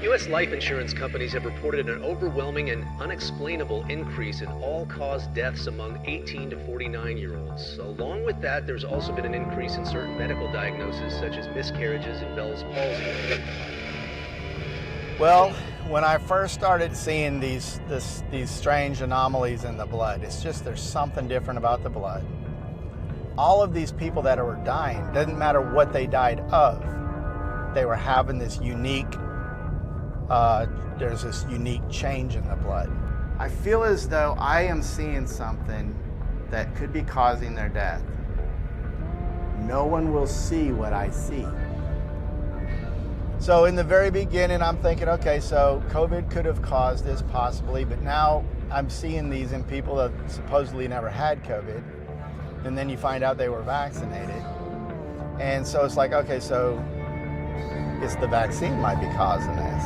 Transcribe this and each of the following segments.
U.S. life insurance companies have reported an overwhelming and unexplainable increase in all-cause deaths among 18 to 49-year-olds. Along with that, there's also been an increase in certain medical diagnoses, such as miscarriages and Bell's palsy. Well, when I first started seeing these strange anomalies in the blood, it's just there's something different about the blood. All of these people that were dying, doesn't matter what they died of, they were having this unique, there's this unique change in the blood. I feel as though I am seeing something that could be causing their death. No one will see what I see. So in the very beginning, I'm thinking, okay, so COVID could have caused this possibly, but now I'm seeing these in people that supposedly never had COVID, and then you find out they were vaccinated. And so it's like, okay, so it's the vaccine might be causing this.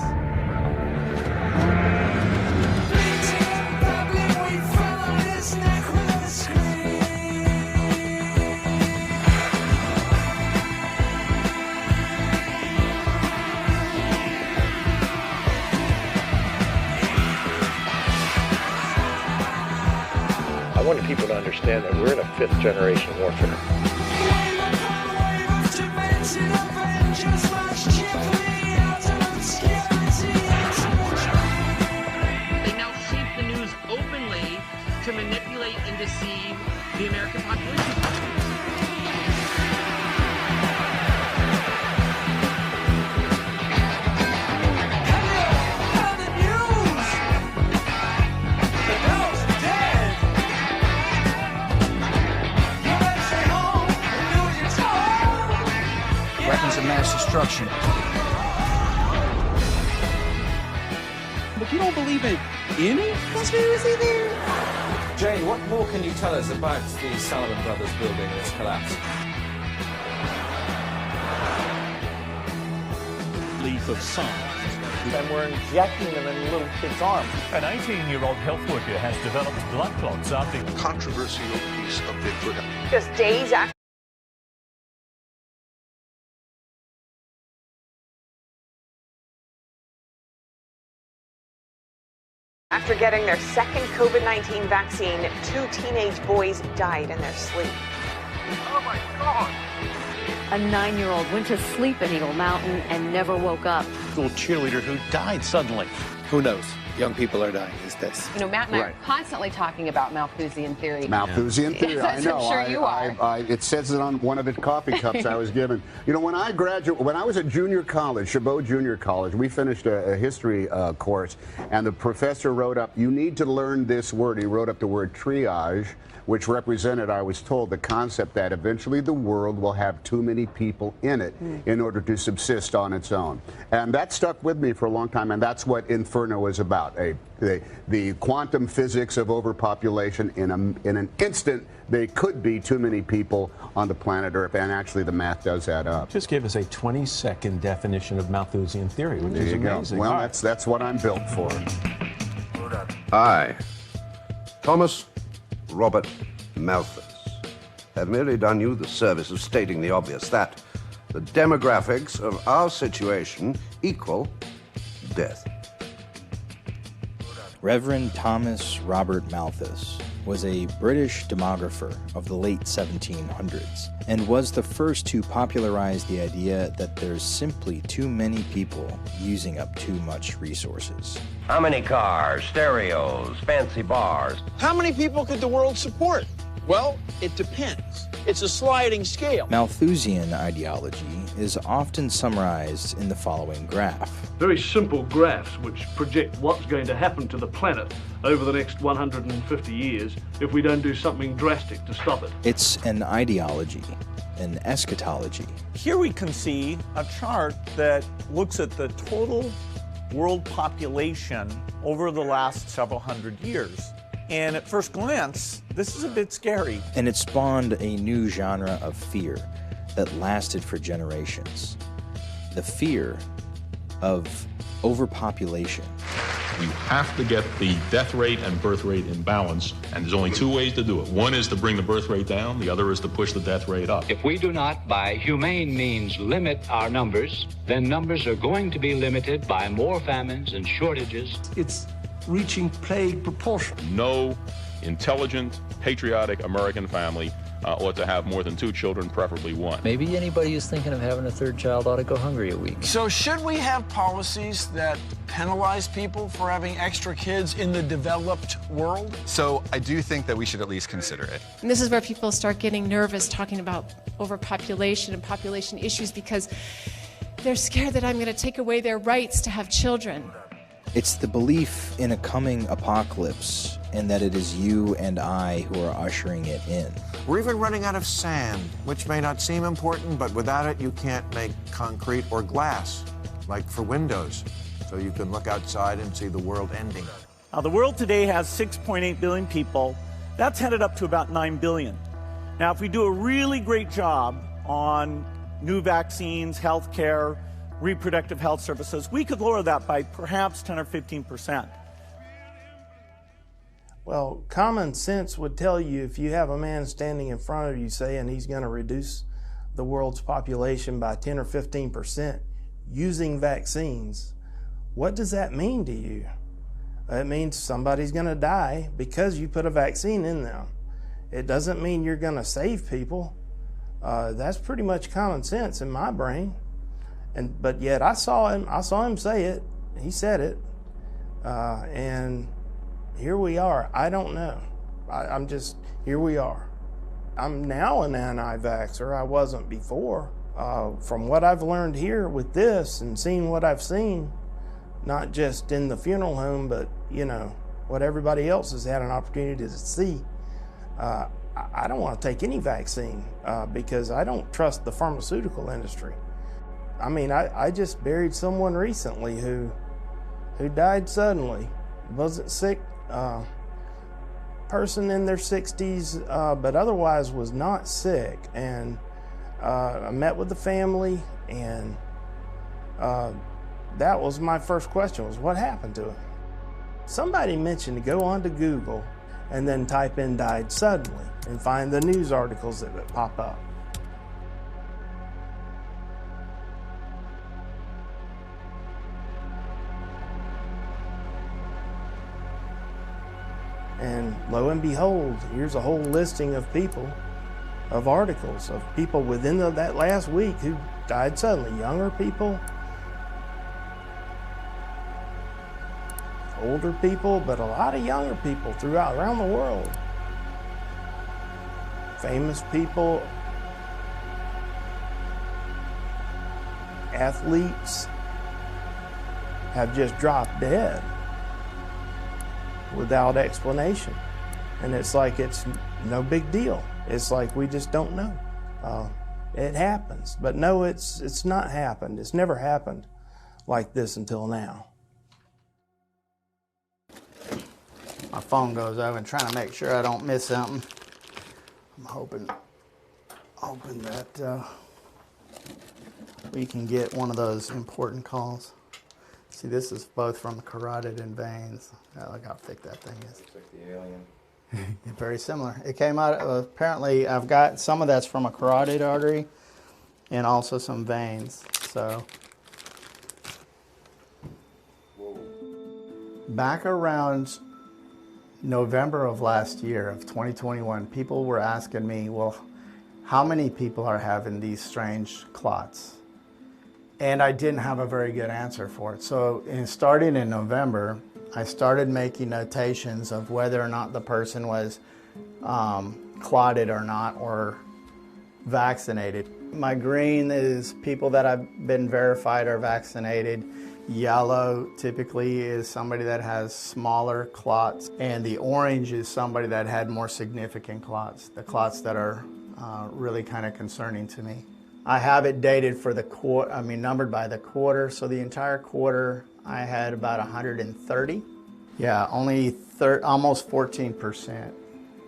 I want people to understand that we're in a fifth generation warfare. They now shape the news openly to manipulate and deceive the American population. Weapons of mass destruction. But you don't believe in any conspiracy theory? Jane, what more can you tell us about the Sullivan Brothers building and its collapse? Leaf of science. And we're injecting them in little kids' arms. An 18-year-old health worker has developed blood clots after a controversial piece of Bigfoot. Just days after getting their second COVID-19 vaccine, 2 teenage boys died in their sleep. Oh my God! A 9-year-old went to sleep in Eagle Mountain and never woke up. school cheerleader who died suddenly. Who knows? Young people are dying these days. You know, Matt and I are constantly talking about Malthusian theory. Malthusian theory, I know. I'm sure you are. It says it on one of the coffee cups I was given. You know, when I was at junior college, Chabot Junior College, we finished a history course, and the professor wrote up, you need to learn this word. He wrote up the word triage, which represented, I was told, the concept that eventually the world will have too many people in it in order to subsist on its own. And that stuck with me for a long time, and that's what Inferno is about, the quantum physics of overpopulation. In an instant, there could be too many people on the planet Earth, and actually the math does add up. Just give us a 20-second definition of Malthusian theory, which is amazing. Well, that's what I'm built for. I, Thomas Robert Malthus, have merely done you the service of stating the obvious, that the demographics of our situation equal death. Reverend Thomas Robert Malthus was a British demographer of the late 1700s and was the first to popularize the idea that there's simply too many people using up too much resources. How many cars, stereos, fancy bars? How many people could the world support? Well, it depends. It's a sliding scale. Malthusian ideology is often summarized in the following graph. Very simple graphs which project what's going to happen to the planet over the next 150 years if we don't do something drastic to stop it. It's an ideology, an eschatology. Here we can see a chart that looks at the total world population over the last several hundred years. And at first glance, this is a bit scary. And it spawned a new genre of fear that lasted for generations. The fear of overpopulation. We have to get the death rate and birth rate in balance, and there's only two ways to do it. One is to bring the birth rate down, the other is to push the death rate up. If we do not, by humane means, limit our numbers, then numbers are going to be limited by more famines and shortages. It's reaching plague proportion. No intelligent, patriotic American family ought to have more than 2 children, preferably 1. Maybe anybody who's thinking of having a 3rd child ought to go hungry a week. So should we have policies that penalize people for having extra kids in the developed world? So I do think that we should at least consider it. And this is where people start getting nervous talking about overpopulation and population issues because they're scared that I'm going to take away their rights to have children. It's the belief in a coming apocalypse and that it is you and I who are ushering it in. We're even running out of sand, which may not seem important, but without it you can't make concrete or glass, like for windows, so you can look outside and see the world ending. Now, the world today has 6.8 billion people. That's headed up to about 9 billion. Now, if we do a really great job on new vaccines, health care, reproductive health services, we could lower that by perhaps 10 or 15%. Well, common sense would tell you if you have a man standing in front of you saying he's going to reduce the world's population by 10 or 15% using vaccines, what does that mean to you? It means somebody's going to die because you put a vaccine in them. It doesn't mean you're going to save people. That's pretty much common sense in my brain. But yet I saw him say it. He said it. And here we are. I don't know. Here we are. I'm now an anti-vaxxer. I wasn't before. From what I've learned here with this and seeing what I've seen, not just in the funeral home, but, what everybody else has had an opportunity to see, I don't want to take any vaccine because I don't trust the pharmaceutical industry. I mean, I just buried someone recently who died suddenly. Wasn't sick, person in their 60s, but otherwise was not sick. And I met with the family, and that was my first question, was what happened to him? Somebody mentioned to go onto Google and then type in "died suddenly" and find the news articles that pop up. And lo and behold, here's a whole listing of people, of articles, of people within that last week who died suddenly. Younger people, older people, but a lot of younger people around the world. Famous people, athletes have just dropped dead without explanation. And it's like it's no big deal. It's like we just don't know. It happens. But no, it's not happened. It's never happened like this until now. My phone goes over and trying to make sure I don't miss something. I'm hoping that we can get one of those important calls. See, this is both from carotid and veins. Look how thick that thing is. Looks like the alien. Very similar. It came out, apparently I've got some of that's from a carotid artery and also some veins. So, back around November of last year, of 2021, people were asking me, well, how many people are having these strange clots? And I didn't have a very good answer for it. So starting in November, I started making notations of whether or not the person was clotted or not, or vaccinated. My green is people that have been verified are vaccinated. Yellow typically is somebody that has smaller clots, and the orange is somebody that had more significant clots, the clots that are really kind of concerning to me. I have it dated for the quarter, numbered by the quarter, so the entire quarter I had about 130. Yeah, only almost 14%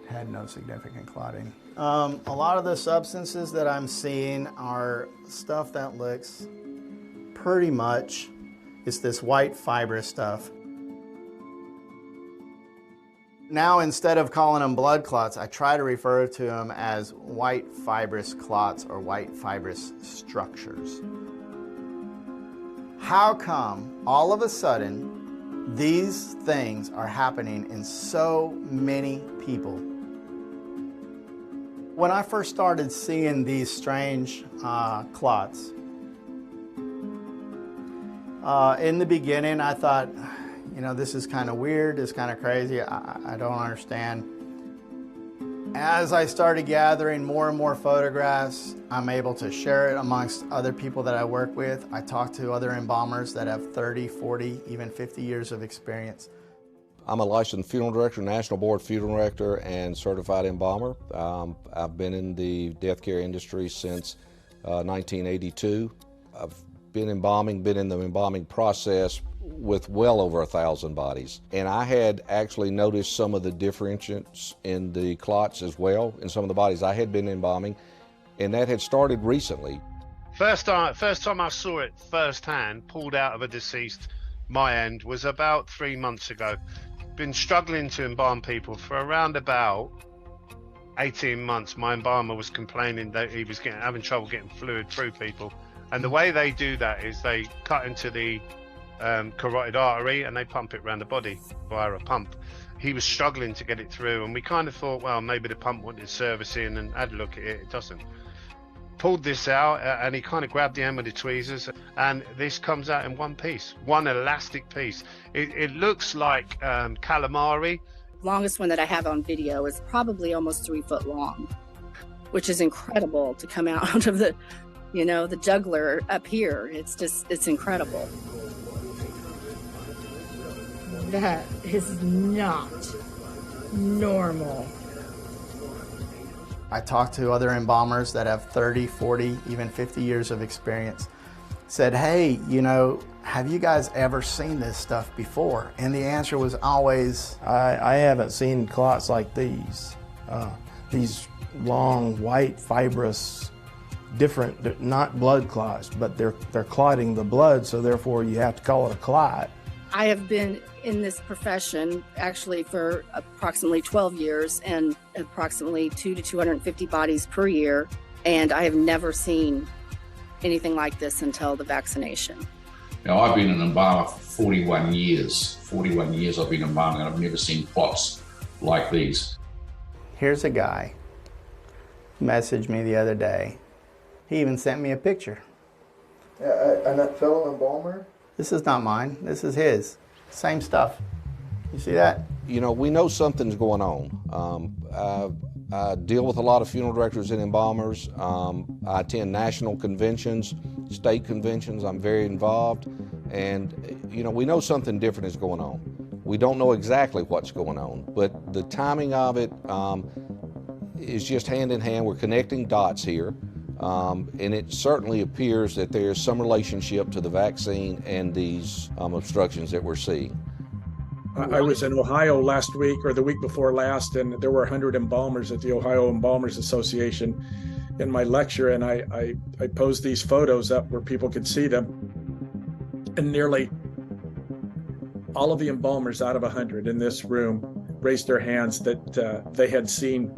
had no significant clotting. A lot of the substances that I'm seeing are stuff that looks pretty much, it's this white fibrous stuff. Now, instead of calling them blood clots, I try to refer to them as white fibrous clots or white fibrous structures. How come all of a sudden these things are happening in so many people? When I first started seeing these strange clots, in the beginning I thought, you know, this is kind of weird, it's kind of crazy, I don't understand. As I started gathering more and more photographs, I'm able to share it amongst other people that I work with. I talk to other embalmers that have 30, 40, even 50 years of experience. I'm a licensed funeral director, National Board funeral director, and certified embalmer. I've been in the death care industry since 1982. I've been embalming, been in the embalming process with well over 1,000 bodies. And I had actually noticed some of the differentiations in the clots as well in some of the bodies I had been embalming, and that had started recently. First time I saw it firsthand, pulled out of a deceased, my end, was about 3 months ago. Been struggling to embalm people for around about 18 months. My embalmer was complaining that he was having trouble getting fluid through people. And the way they do that is they cut into the carotid artery and they pump it around the body via a pump. He was struggling to get it through, and we kind of thought, well, maybe the pump wanted servicing, and had a look at it, it doesn't. Pulled this out and he kind of grabbed the end with the tweezers, and this comes out in one piece, one elastic piece. It looks like calamari. Longest one that I have on video is probably almost 3 foot long, which is incredible to come out of the, you know, the jugular up here. It's incredible. That is not normal. I talked to other embalmers that have 30, 40, even 50 years of experience. Said, hey, you know, have you guys ever seen this stuff before? And the answer was always, I haven't seen clots like these. These long, white, fibrous, different, not blood clots, but they're clotting the blood, so therefore you have to call it a clot. I have been in this profession actually for approximately 12 years and approximately 200 to 250 bodies per year, and I have never seen anything like this until the vaccination. Now, I've been an embalmer for 41 years. 41 years I've been embalming, and I've never seen clots like these. Here's a guy who messaged me the other day. He even sent me a picture. A fellow embalmer? This is not mine, this is his. Same stuff. You see that? You know, we know something's going on. I deal with a lot of funeral directors and embalmers. I attend national conventions, state conventions. I'm very involved. And, you know, we know something different is going on. We don't know exactly what's going on, but the timing of it is just hand in hand. We're connecting dots here. And it certainly appears that there's some relationship to the vaccine and these obstructions that we're seeing. I was in Ohio last week or the week before last, and there were 100 embalmers at the Ohio Embalmers Association in my lecture, and I posed these photos up where people could see them, and nearly all of the embalmers out of 100 in this room raised their hands that they had seen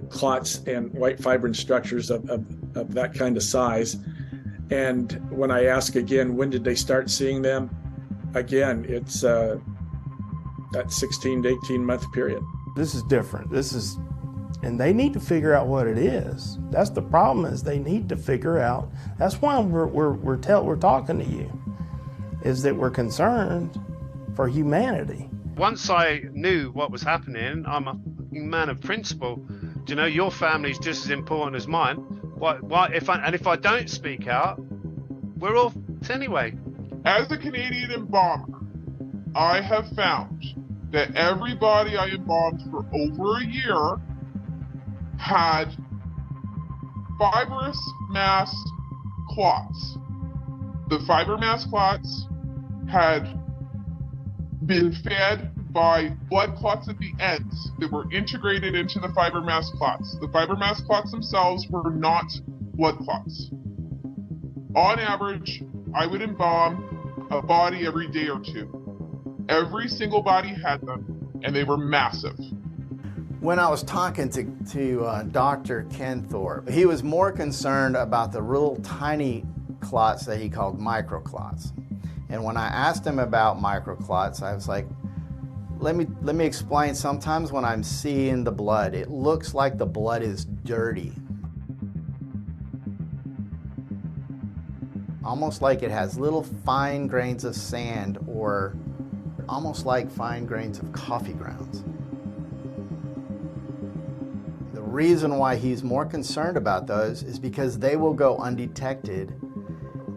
clots and white fibrin structures of that kind of size. And when I ask again, when did they start seeing them? Again, it's that 16 to 18 month period. This is different. And they need to figure out what it is. That's the problem, is they need to figure out. That's why we're talking to you, is that we're concerned for humanity. Once I knew what was happening, I'm a man of principle. Do you know, your family's just as important as mine. Why? If I don't speak out, we're all anyway. As a Canadian embalmer, I have found that everybody I embalmed for over a year had fibrous mass clots. The fiber mass clots had been fed by blood clots at the ends that were integrated into the fiber mass clots. The fiber mass clots themselves were not blood clots. On average, I would embalm a body every day or two. Every single body had them. and they were massive. When I was talking to Dr. Ken Thorpe, he was more concerned about the little tiny clots that he called microclots. And when I asked him about microclots, I was like, let me explain. Sometimes when I'm seeing the blood, it looks like the blood is dirty. Almost like it has little fine grains of sand, or almost like fine grains of coffee grounds. The reason why he's more concerned about those is because they will go undetected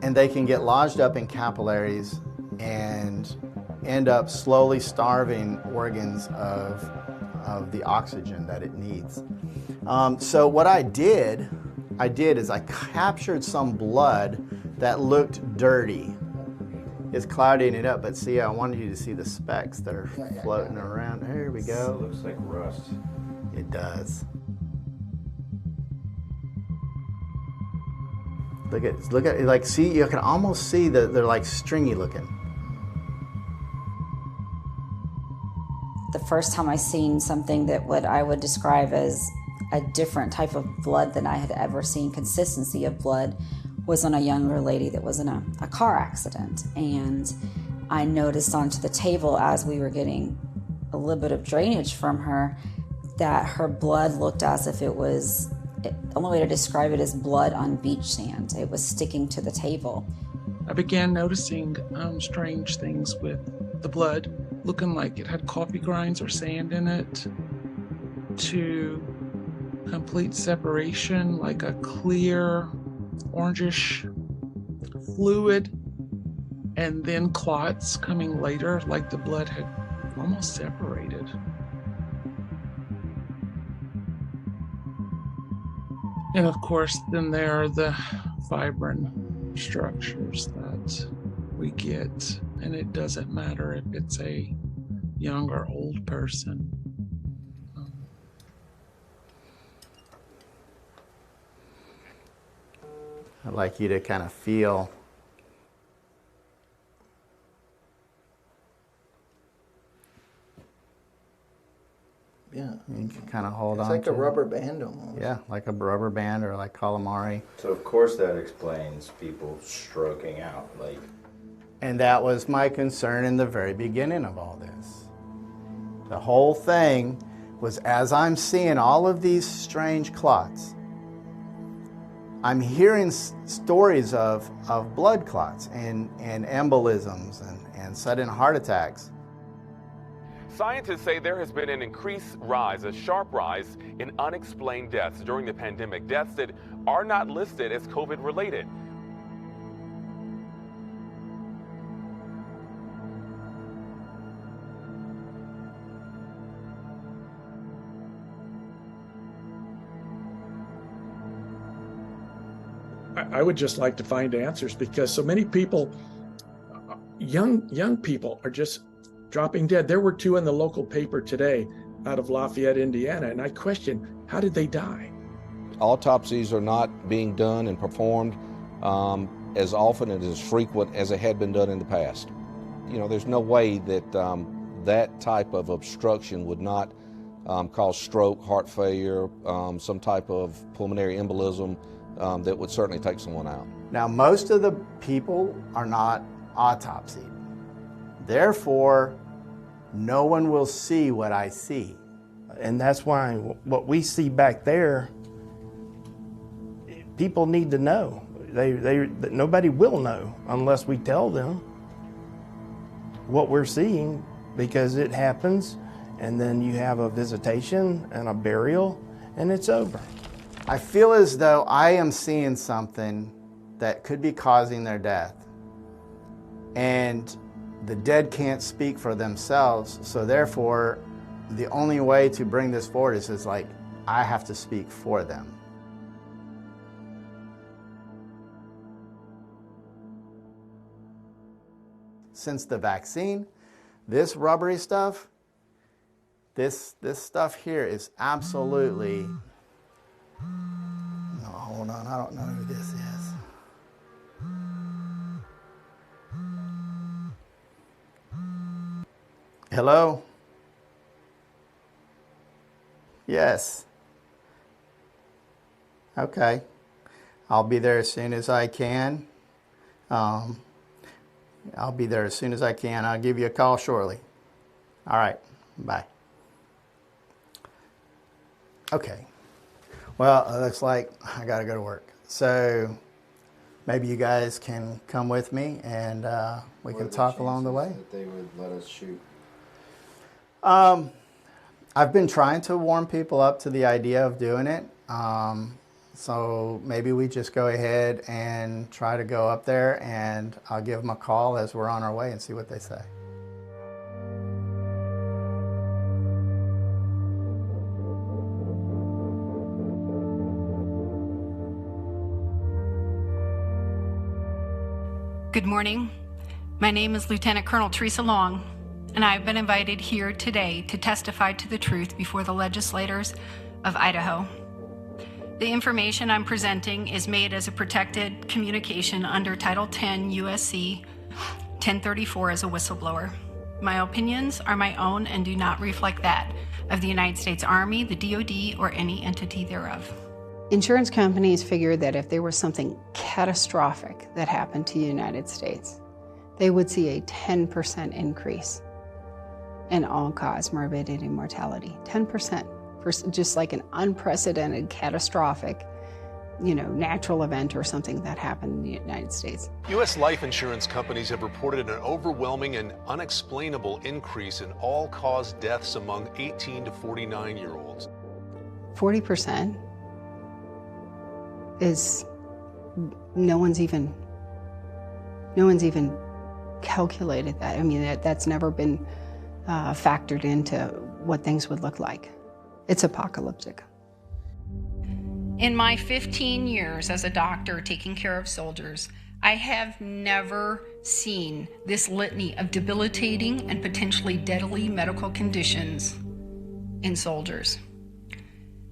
and they can get lodged up in capillaries and end up slowly starving organs of the oxygen that it needs. So what I did is I captured some blood that looked dirty. It's clouding it up, but see, I wanted you to see the specks that are floating around. Here we go. It looks like rust. It does. Look at, like, see, you can almost see that they're like stringy looking. The first time I seen something that what I would describe as a different type of blood than I had ever seen, consistency of blood, was on a younger lady that was in a car accident. And I noticed onto the table as we were getting a little bit of drainage from her that her blood looked as if it was, the only way to describe it is blood on beach sand. It was sticking to the table. I began noticing strange things with the blood, looking like it had coffee grinds or sand in it, to complete separation, like a clear orangish fluid, and then clots coming later, like the blood had almost separated. And of course, then there are the fibrin structures that we get, and it doesn't matter if it's a young or old person. I'd like you to kind of feel Yeah. You can kind of hold It's on like to a rubber band almost. Yeah, like a rubber band or like calamari. So of course that explains people stroking out, like. And that was my concern in the very beginning of all this. The whole thing was, as I'm seeing all of these strange clots, I'm hearing stories of blood clots and embolisms and sudden heart attacks. Scientists say there has been an increased rise, a sharp rise in unexplained deaths during the pandemic, deaths that are not listed as COVID related. I would just like to find answers, because so many people, young people, are just dropping dead. There were 2 in the local paper today out of Lafayette, Indiana, and I question, how did they die? Autopsies are not being done and performed as often and as frequent as it had been done in the past. You know, there's no way that that type of obstruction would not cause stroke, heart failure, some type of pulmonary embolism that would certainly take someone out. Now, most of the people are not autopsied. Therefore, no one will see what I see. And that's why what we see back there, people need to know. Nobody will know unless we tell them what we're seeing, because it happens, and then you have a visitation and a burial, and it's over. I feel as though I am seeing something that could be causing their death. And the dead can't speak for themselves, so therefore, the only way to bring this forward is like, I have to speak for them. Since the vaccine, this rubbery stuff, this stuff here is absolutely, no, hold on, I don't know who this is. Hello? Yes. Okay. I'll be there as soon as I can. I'll be there as soon as I can. I'll give you a call shortly. All right. Bye. Okay. Well, it looks like I got to go to work. So maybe you guys can come with me and we can talk along the way. That they would let us shoot. I've been trying to warm people up to the idea of doing it. So maybe we just go ahead and try to go up there, and I'll give them a call as we're on our way and see what they say. Good morning. My name is Lieutenant Colonel Teresa Long, and I have been invited here today to testify to the truth before the legislators of Idaho. The information I'm presenting is made as a protected communication under Title 10 USC 1034 as a whistleblower. My opinions are my own and do not reflect that of the United States Army, the DoD, or any entity thereof. Insurance companies figured that if there was something catastrophic that happened to the United States, they would see a 10% increase in all-cause morbidity and mortality. 10%. For just like an unprecedented, catastrophic, natural event or something that happened in the United States. U.S. life insurance companies have reported an overwhelming and unexplainable increase in all-cause deaths among 18 to 49-year-olds. 40% is no one's even calculated that. I mean, that's never been factored into what things would look like. It's apocalyptic. In my 15 years as a doctor taking care of soldiers, I have never seen this litany of debilitating and potentially deadly medical conditions in soldiers.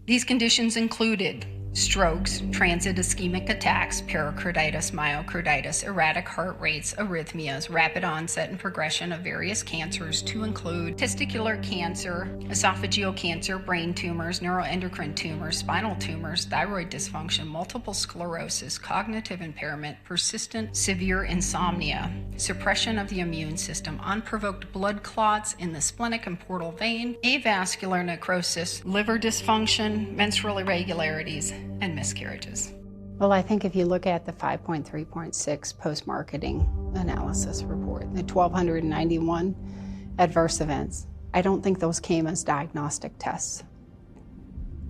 These conditions included strokes, transient ischemic attacks, pericarditis, myocarditis, erratic heart rates, arrhythmias, rapid onset and progression of various cancers to include testicular cancer, esophageal cancer, brain tumors, neuroendocrine tumors, spinal tumors, thyroid dysfunction, multiple sclerosis, cognitive impairment, persistent severe insomnia, suppression of the immune system, unprovoked blood clots in the splenic and portal vein, avascular necrosis, liver dysfunction, menstrual irregularities, and miscarriages. Well, I think if you look at the 5.3.6 post-marketing analysis report, the 1,291 adverse events, I don't think those came as diagnostic tests.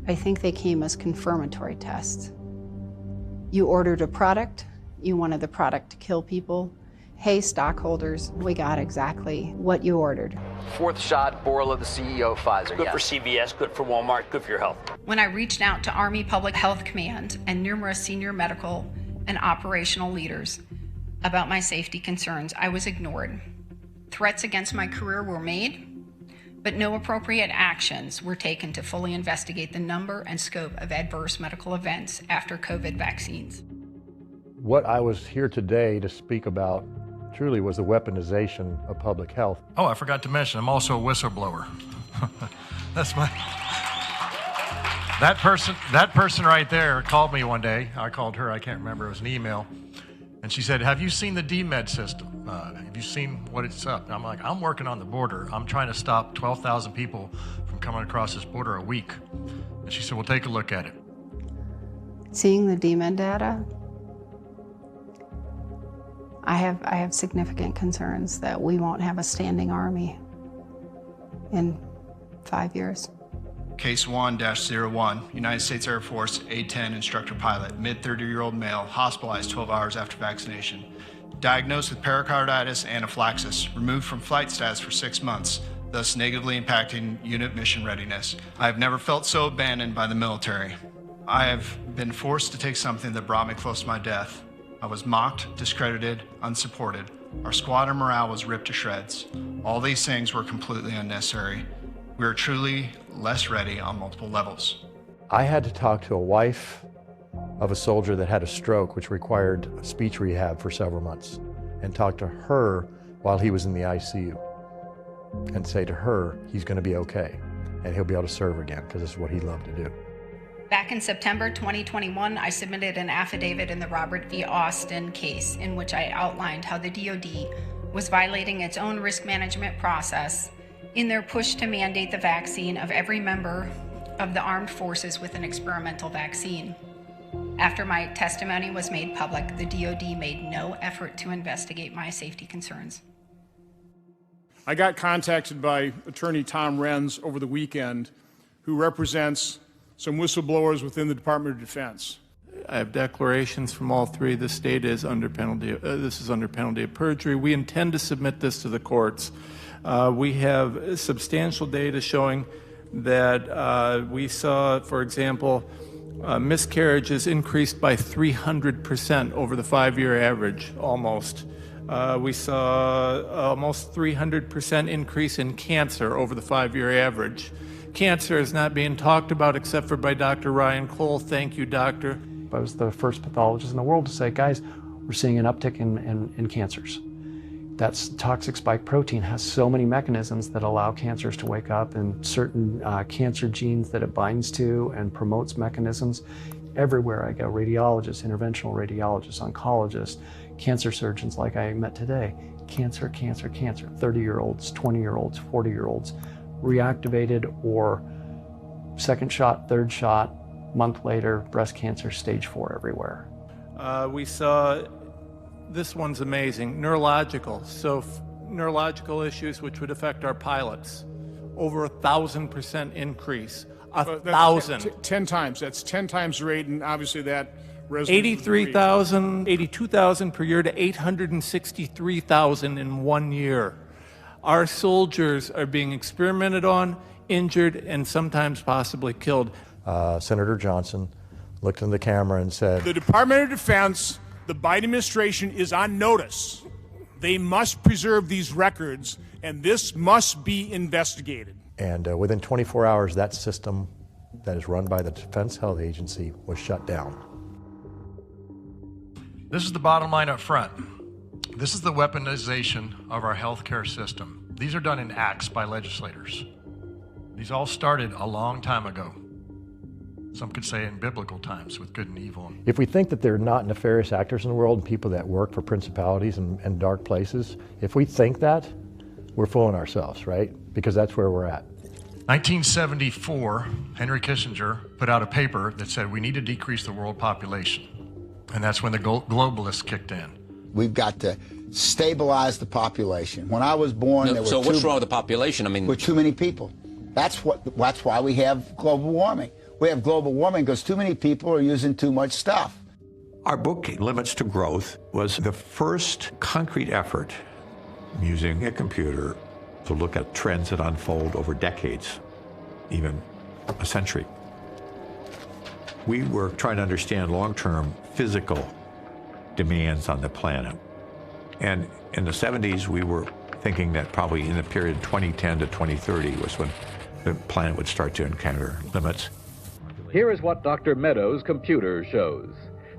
I think they came as confirmatory tests. You ordered a product, you wanted the product to kill people. Hey, stockholders, we got exactly what you ordered. Fourth shot, Bourla, the CEO of Pfizer. Good for CVS, good for Walmart, good for your health. When I reached out to Army Public Health Command and numerous senior medical and operational leaders about my safety concerns, I was ignored. Threats against my career were made, but no appropriate actions were taken to fully investigate the number and scope of adverse medical events after COVID vaccines. What I was here today to speak about truly was the weaponization of public health. Oh, I forgot to mention, I'm also a whistleblower. That's my... That person right there called me one day. I called her, I can't remember, it was an email. And she said, have you seen the DMED system? Have you seen what it's up? And I'm like, I'm working on the border. I'm trying to stop 12,000 people from coming across this border a week. And she said, well, take a look at it. Seeing the DMED data, I have significant concerns that we won't have a standing army in 5 years. Case 1-01, United States Air Force A-10 instructor pilot, mid-30-year-old male, hospitalized 12 hours after vaccination. Diagnosed with pericarditis and anaphylaxis, removed from flight status for 6 months, thus negatively impacting unit mission readiness. I have never felt so abandoned by the military. I have been forced to take something that brought me close to my death. I was mocked, discredited, unsupported. Our squadron morale was ripped to shreds. All these things were completely unnecessary. We are truly less ready on multiple levels. I had to talk to a wife of a soldier that had a stroke, which required speech rehab for several months, and talk to her while he was in the ICU and say to her, he's going to be okay. and he'll be able to serve again because this is what he loved to do. Back in September 2021, I submitted an affidavit in the Robert V. Austin case in which I outlined how the DoD was violating its own risk management process in their push to mandate the vaccine of every member of the armed forces with an experimental vaccine. After my testimony was made public, the DoD made no effort to investigate my safety concerns. I got contacted by Attorney Tom Renz over the weekend, who represents some whistleblowers within the Department of Defense. I have declarations from all three. The state is under penalty. This is under penalty of perjury. We intend to submit this to the courts. We have substantial data showing that we saw, for example, miscarriages increased by 300% over the 5-year average, almost. We saw almost 300% increase in cancer over the 5-year average. Cancer is not being talked about except for by Dr. Ryan Cole. Thank you, doctor. I was the first pathologist in the world to say, guys, we're seeing an uptick in cancers. That toxic spike protein has so many mechanisms that allow cancers to wake up, and certain cancer genes that it binds to and promotes mechanisms. Everywhere I go, radiologists, interventional radiologists, oncologists, cancer surgeons like I met today, cancer, cancer, cancer. 30-year-olds, 20-year-olds, 40-year-olds, reactivated or second shot, third shot, month later, breast cancer, stage 4 everywhere. We saw, this one's amazing, neurological. So neurological issues which would affect our pilots, over 1,000% increase. 1,000. 10 times. That's 10 times the rate, and obviously that 83,000, 82,000 per year to 863,000 in 1 year. Our soldiers are being experimented on, injured, and sometimes possibly killed. Senator Johnson looked in the camera and said, the Department of Defense, the Biden administration is on notice. They must preserve these records, and this must be investigated. And within 24 hours, that system that is run by the Defense Health Agency was shut down. This is the bottom line up front. This is the weaponization of our healthcare system. These are done in acts by legislators. These all started a long time ago. Some could say in biblical times with good and evil. If we think that there are not nefarious actors in the world and people that work for principalities and dark places, if we think that, we're fooling ourselves, right? Because that's where we're at. 1974, Henry Kissinger put out a paper that said we need to decrease the world population. And that's when the globalists kicked in. We've got to stabilize the population. When I was born, there were so what's wrong with the population? I mean, with too many people. That's why we have global warming. We have global warming because too many people are using too much stuff. Our book, Limits to Growth, was the first concrete effort using a computer to look at trends that unfold over decades, even a century. We were trying to understand long-term physical demands on the planet. And in the 70s, we were thinking that probably in the period 2010 to 2030 was when the planet would start to encounter limits. Here is what Dr. Meadows' computer shows.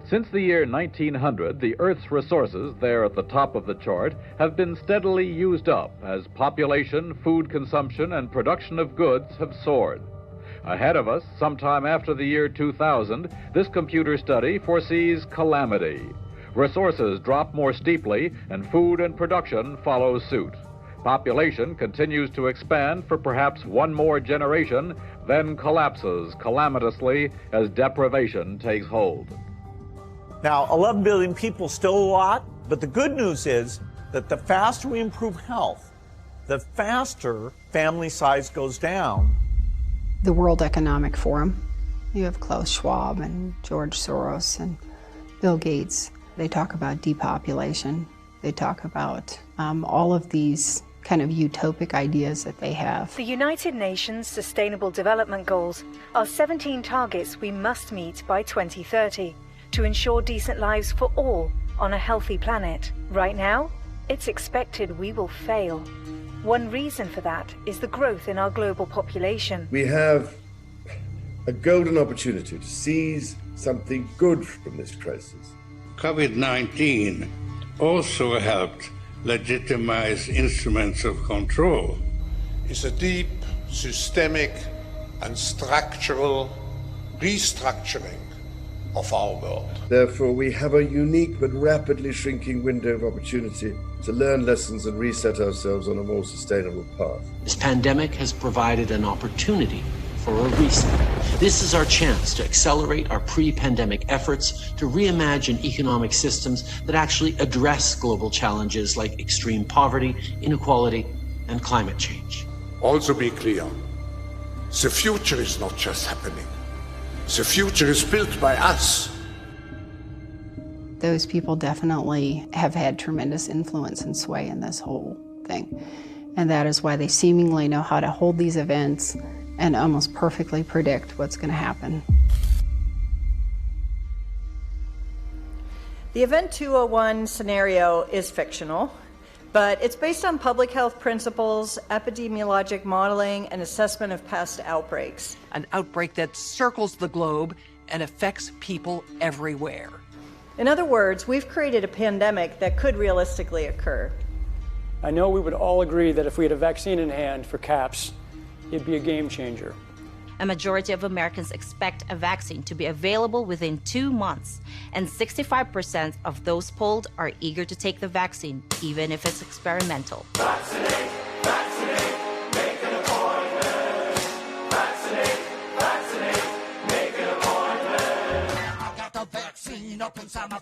Since the year 1900, the Earth's resources, there at the top of the chart, have been steadily used up as population, food consumption, and production of goods have soared. Ahead of us, sometime after the year 2000, this computer study foresees calamity. Resources drop more steeply, and food and production follow suit. Population continues to expand for perhaps one more generation, then collapses calamitously as deprivation takes hold. Now, 11 billion people, still a lot, but the good news is that the faster we improve health, the faster family size goes down. The World Economic Forum, you have Klaus Schwab and George Soros and Bill Gates. They talk about depopulation. They talk about all of these kind of utopic ideas that they have. The United Nations Sustainable Development Goals are 17 targets we must meet by 2030 to ensure decent lives for all on a healthy planet. Right now, it's expected we will fail. One reason for that is the growth in our global population. We have a golden opportunity to seize something good from this crisis. COVID-19 also helped legitimize instruments of control. It's a deep, systemic and structural restructuring of our world. Therefore, we have a unique but rapidly shrinking window of opportunity to learn lessons and reset ourselves on a more sustainable path. This pandemic has provided an opportunity for a reset. This is our chance to accelerate our pre-pandemic efforts to reimagine economic systems that actually address global challenges like extreme poverty, inequality, and climate change. Also be clear, the future is not just happening. The future is built by us. Those people definitely have had tremendous influence and sway in this whole thing. And that is why they seemingly know how to hold these events and almost perfectly predict what's going to happen. The Event 201 scenario is fictional, but it's based on public health principles, epidemiologic modeling, and assessment of past outbreaks. An outbreak that circles the globe and affects people everywhere. In other words, we've created a pandemic that could realistically occur. I know we would all agree that if we had a vaccine in hand for CAPS, it'd be a game changer. A majority of Americans expect a vaccine to be available within 2 months, and 65% of those polled are eager to take the vaccine, even if it's experimental. Vaccinate, vaccinate, make an appointment. Vaccinate, vaccinate, make an appointment. I got the vaccine up inside my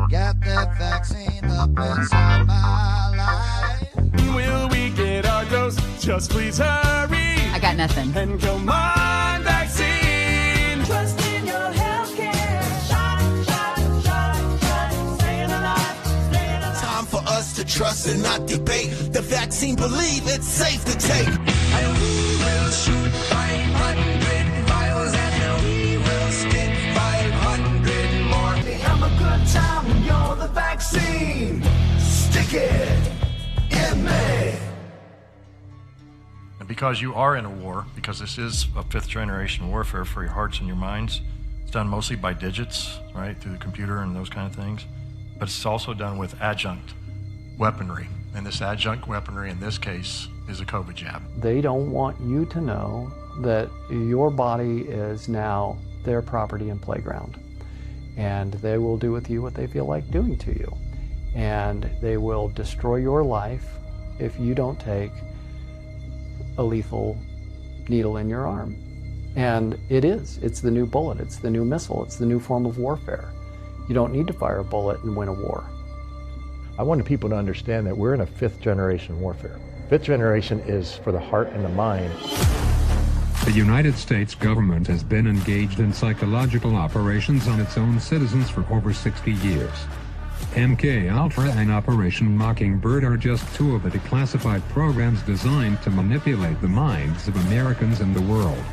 Got that vaccine up inside my life. Will we get our dose? Just please hurry. I got nothing. And come on, vaccine. Trust in your healthcare. Shot, shot, shot, shot. Staying alive, staying alive. Time for us to trust and not debate. The vaccine, believe it's safe to take. And we will shoot 500 vials and we will stick 500 more. Have a good time when you're the vaccine. Stick it in me. And because you are in a war, because this is a fifth generation warfare for your hearts and your minds, it's done mostly by digits, right, through the computer and those kind of things. But it's also done with adjunct weaponry. And this adjunct weaponry in this case is a COVID jab. They don't want you to know that your body is now their property and playground. And they will do with you what they feel like doing to you. And they will destroy your life if you don't take a lethal needle in your arm. And it's the new bullet, it's the new missile, it's the new form of warfare. You don't need to fire a bullet and win a war. I wanted people to understand that we're in a fifth generation warfare. Fifth generation is for the heart and the mind. The United States government has been engaged in psychological operations on its own citizens for over 60 years. MK Ultra and Operation Mockingbird are just two of the declassified programs designed to manipulate the minds of Americans and the world.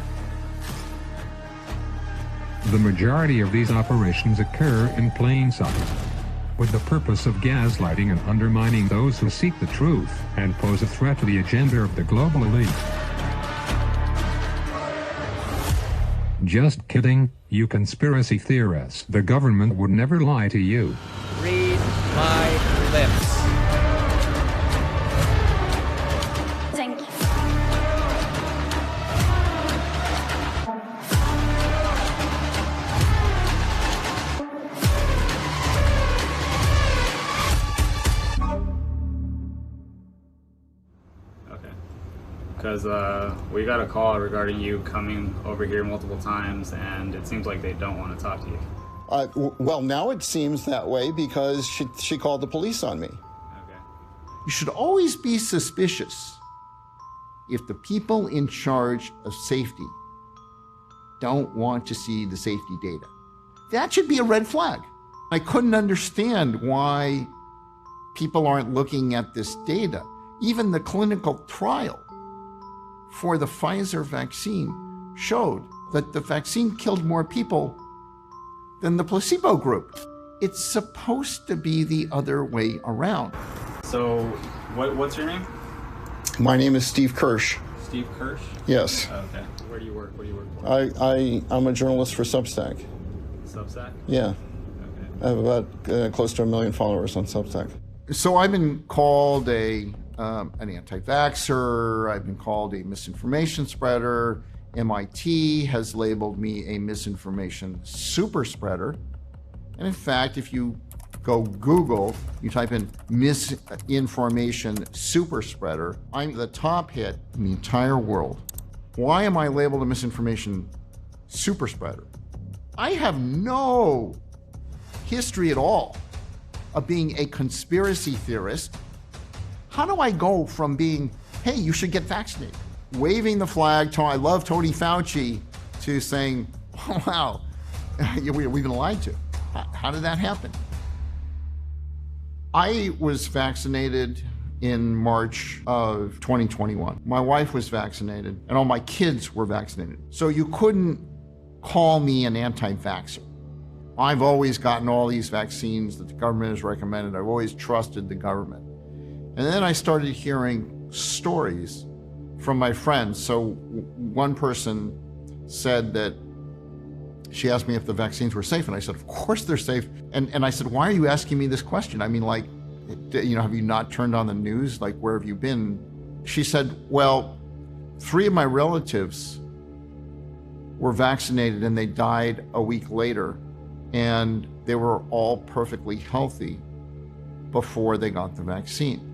The majority of these operations occur in plain sight, with the purpose of gaslighting and undermining those who seek the truth and pose a threat to the agenda of the global elite. Just kidding, you conspiracy theorists. The government would never lie to you. Read my lips. Thank you. Okay. Because we got a call regarding you coming over here multiple times, and it seems like they don't want to talk to you. Well, now it seems that way because she called the police on me. Okay. You should always be suspicious if the people in charge of safety don't want to see the safety data. That should be a red flag. I couldn't understand why people aren't looking at this data. Even the clinical trial for the Pfizer vaccine showed that the vaccine killed more people than the placebo group. It's supposed to be the other way around. So, what's your name? My name is Steve Kirsch. Steve Kirsch? Yes. Okay. Where do you work? What do you work for? I'm a journalist for Substack. Substack? Yeah. Okay. I have about close to 1 million followers on Substack. So I've been called an anti-vaxxer, I've been called a misinformation spreader, MIT has labeled me a misinformation super spreader. And in fact, if you go Google, you type in misinformation super spreader, I'm the top hit in the entire world. Why am I labeled a misinformation super spreader? I have no history at all of being a conspiracy theorist. How do I go from being, hey, you should get vaccinated, waving the flag, I love Tony Fauci, to saying, oh, wow, we've been lied to? How did that happen? I was vaccinated in March of 2021. My wife was vaccinated, and all my kids were vaccinated. So you couldn't call me an anti-vaxxer. I've always gotten all these vaccines that the government has recommended. I've always trusted the government. And then I started hearing stories from my friends. So one person said that she asked me if the vaccines were safe, and I said, of course they're safe. And I said, why are you asking me this question? I mean, like, you know, have you not turned on the news? Like, where have you been? She said, well, 3 of my relatives were vaccinated and they died a week later, and they were all perfectly healthy before they got the vaccine.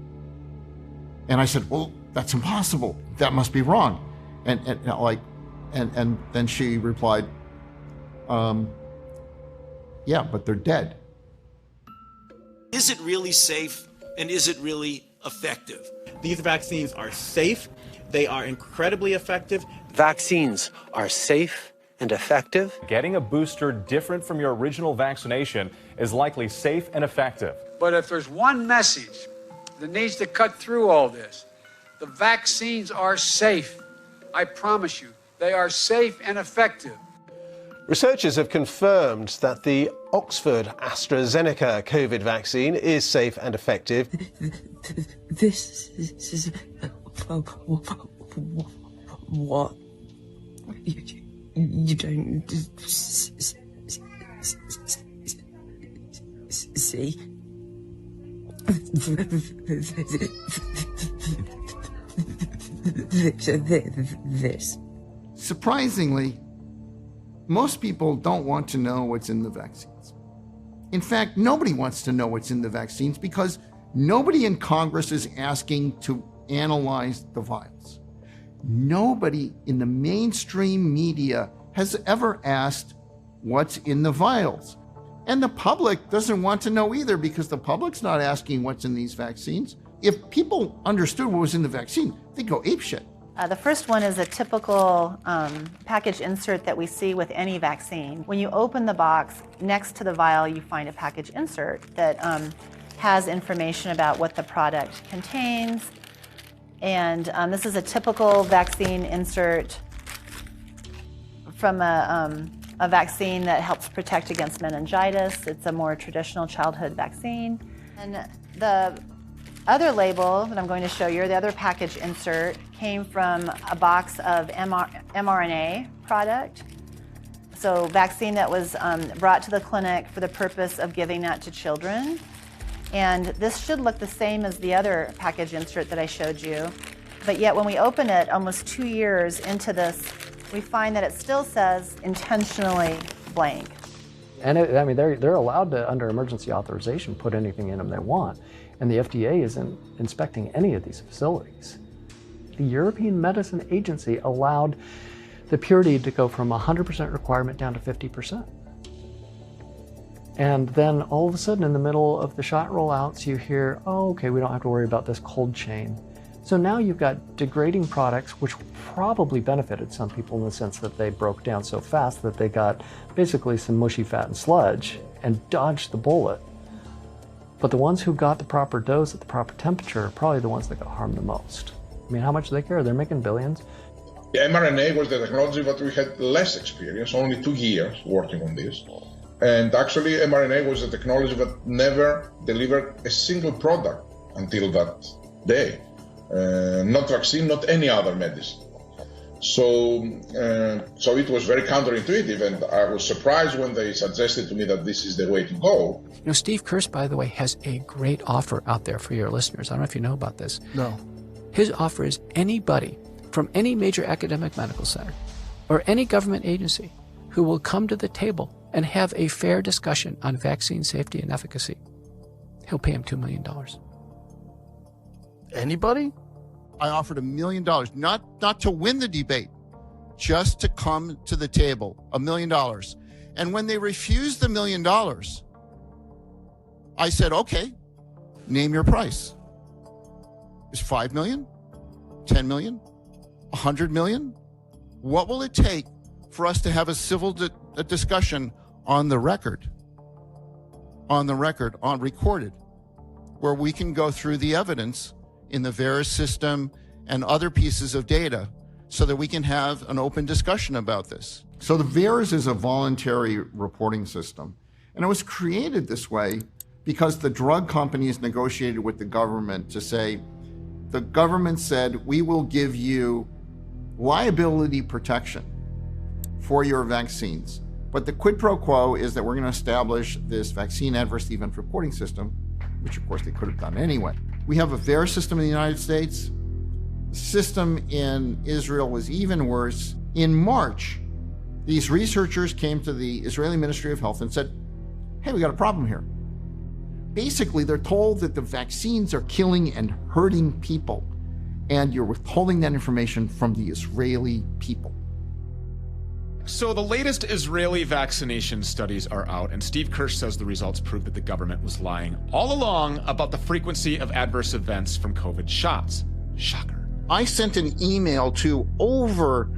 And I said, well, that's impossible. That must be wrong. And then she replied, yeah, but they're dead. Is it really safe, and is it really effective? These vaccines are safe. They are incredibly effective. Vaccines are safe and effective. Getting a booster different from your original vaccination is likely safe and effective. But if there's one message that needs to cut through all this, the vaccines are safe. I promise you, they are safe and effective. Researchers have confirmed that the Oxford AstraZeneca COVID vaccine is safe and effective. This is what you don't see. This. Surprisingly, most people don't want to know what's in the vaccines. In fact, nobody wants to know what's in the vaccines because nobody in Congress is asking to analyze the vials. Nobody in the mainstream media has ever asked what's in the vials. And the public doesn't want to know either because the public's not asking what's in these vaccines. If people understood what was in the vaccine, they'd go apeshit. The first one is a typical package insert that we see with any vaccine. When you open the box, next to the vial, you find a package insert that has information about what the product contains. And this is a typical vaccine insert from a vaccine that helps protect against meningitis. It's a more traditional childhood vaccine. And the other label that I'm going to show you, the other package insert, came from a box of mRNA product. So vaccine that was brought to the clinic for the purpose of giving that to children. And this should look the same as the other package insert that I showed you. But yet when we open it almost 2 years into this, we find that it still says intentionally blank. And I mean, they're allowed to, under emergency authorization, put anything in them they want. And the FDA isn't inspecting any of these facilities. The European Medicine Agency allowed the purity to go from 100% requirement down to 50%. And then all of a sudden in the middle of the shot rollouts, you hear, oh, okay, we don't have to worry about this cold chain. So now you've got degrading products, which probably benefited some people in the sense that they broke down so fast that they got basically some mushy fat and sludge and dodged the bullet. But the ones who got the proper dose at the proper temperature are probably the ones that got harmed the most. I mean, how much do they care? They're making billions. The mRNA was the technology that we had less experience, only 2 years working on this. And actually, mRNA was the technology that never delivered a single product until that day. Not vaccine, not any other medicine. So it was very counterintuitive, and I was surprised when they suggested to me that this is the way to go. You know, Steve Kirsch, by the way, has a great offer out there for your listeners. I don't know if you know about this. No. His offer is anybody from any major academic medical center or any government agency who will come to the table and have a fair discussion on vaccine safety and efficacy, he'll pay him $2 million. Anybody? I offered $1 million, not to win the debate, just to come to the table, $1 million. And when they refused the $1 million, I said, okay, name your price. Is $5 million? $10 million? $100 million? What will it take for us to have a civil discussion on the record, on recorded, where we can go through the evidence in the VAERS system and other pieces of data so that we can have an open discussion about this? So the VAERS is a voluntary reporting system, and it was created this way because the drug companies negotiated with the government to say, the government said, we will give you liability protection for your vaccines. But the quid pro quo is that we're going to establish this vaccine adverse event reporting system, which of course they could have done anyway. We have a VAERS system in the United States. The system in Israel was even worse. In March, these researchers came to the Israeli Ministry of Health and said, hey, we got a problem here. Basically, they're told that the vaccines are killing and hurting people, and you're withholding that information from the Israeli people. So the latest Israeli vaccination studies are out, and Steve Kirsch says the results prove that the government was lying all along about the frequency of adverse events from COVID shots. Shocker. I sent an email to over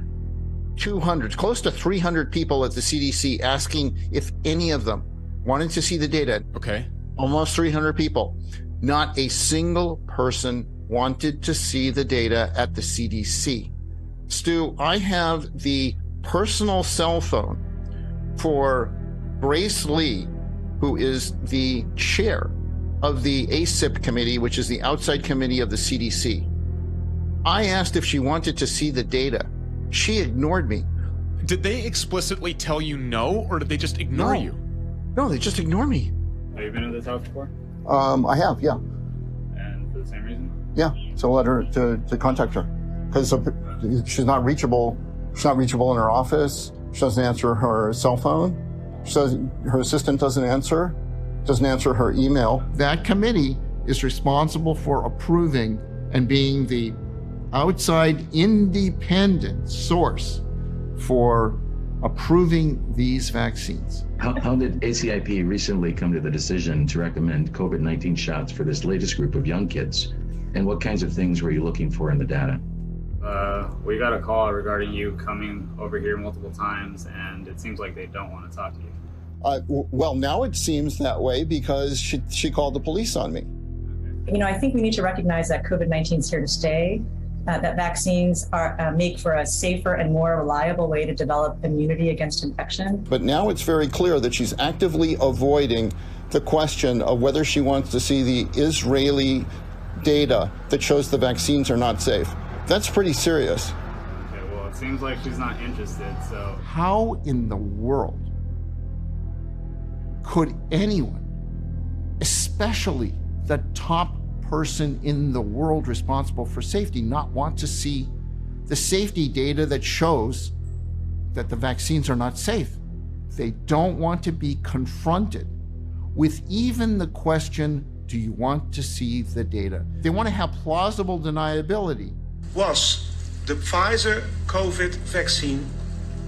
200, close to 300 people at the CDC asking if any of them wanted to see the data. Okay. Almost 300 people. Not a single person wanted to see the data at the CDC. Stu, I have the personal cell phone for Grace Lee, who is the chair of the ACIP committee, which is the outside committee of the CDC. I asked if she wanted to see the data. She ignored me. Did they explicitly tell you no, or did they just ignore you? No, they just ignore me. Have you been to this house before? I have, yeah. And for the same reason? Yeah, to let her, to contact her. Because she's not reachable. She's not reachable in her office. She doesn't answer her cell phone. Her assistant doesn't answer her email. That committee is responsible for approving and being the outside independent source for approving these vaccines. How did ACIP recently come to the decision to recommend COVID-19 shots for this latest group of young kids? And what kinds of things were you looking for in the data? We got a call regarding you coming over here multiple times, and it seems like they don't want to talk to you. Well, now it seems that way because she called the police on me. You know, I think we need to recognize that COVID-19 is here to stay, that vaccines make for a safer and more reliable way to develop immunity against infection. But now it's very clear that she's actively avoiding the question of whether she wants to see the Israeli data that shows the vaccines are not safe. That's pretty serious. Okay, well, it seems like she's not interested, so... How in the world could anyone, especially the top person in the world responsible for safety, not want to see the safety data that shows that the vaccines are not safe? They don't want to be confronted with even the question, do you want to see the data? They want to have plausible deniability. Was the Pfizer COVID vaccine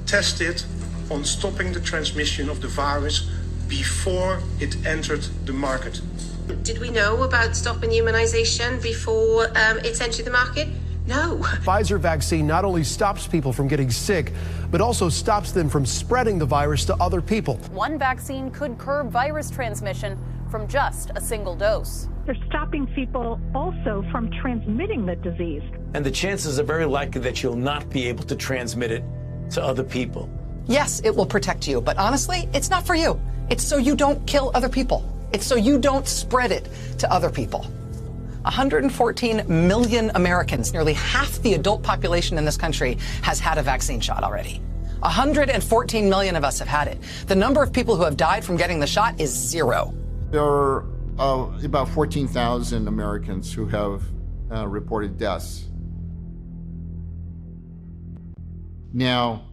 tested on stopping the transmission of the virus before it entered the market? Did we know about stopping immunization before it entered the market? No. Pfizer vaccine not only stops people from getting sick, but also stops them from spreading the virus to other people. One vaccine could curb virus transmission from just a single dose. They're stopping people also from transmitting the disease. And the chances are very likely that you'll not be able to transmit it to other people. Yes, it will protect you, but honestly, it's not for you. It's so you don't kill other people. It's so you don't spread it to other people. 114 million Americans, nearly half the adult population in this country, has had a vaccine shot already. 114 million of us have had it. The number of people who have died from getting the shot is 0. There are about 14,000 Americans who have reported deaths. Now,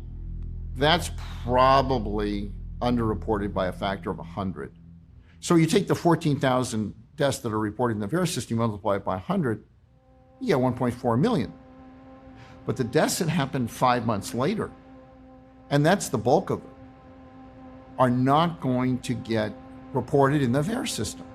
That's probably underreported by a factor of 100. So you take the 14,000 deaths that are reported in the VAERS system, you multiply it by 100, you get 1.4 million. But the deaths that happened 5 months later, and that's the bulk of them, are not going to get reported in the VAERS system.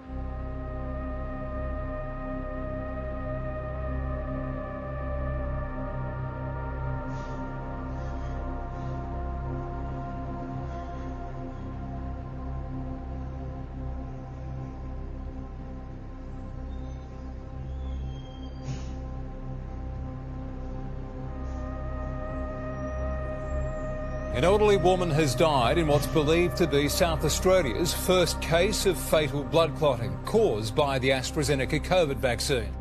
An elderly woman has died in what's believed to be South Australia's first case of fatal blood clotting caused by the AstraZeneca COVID vaccine.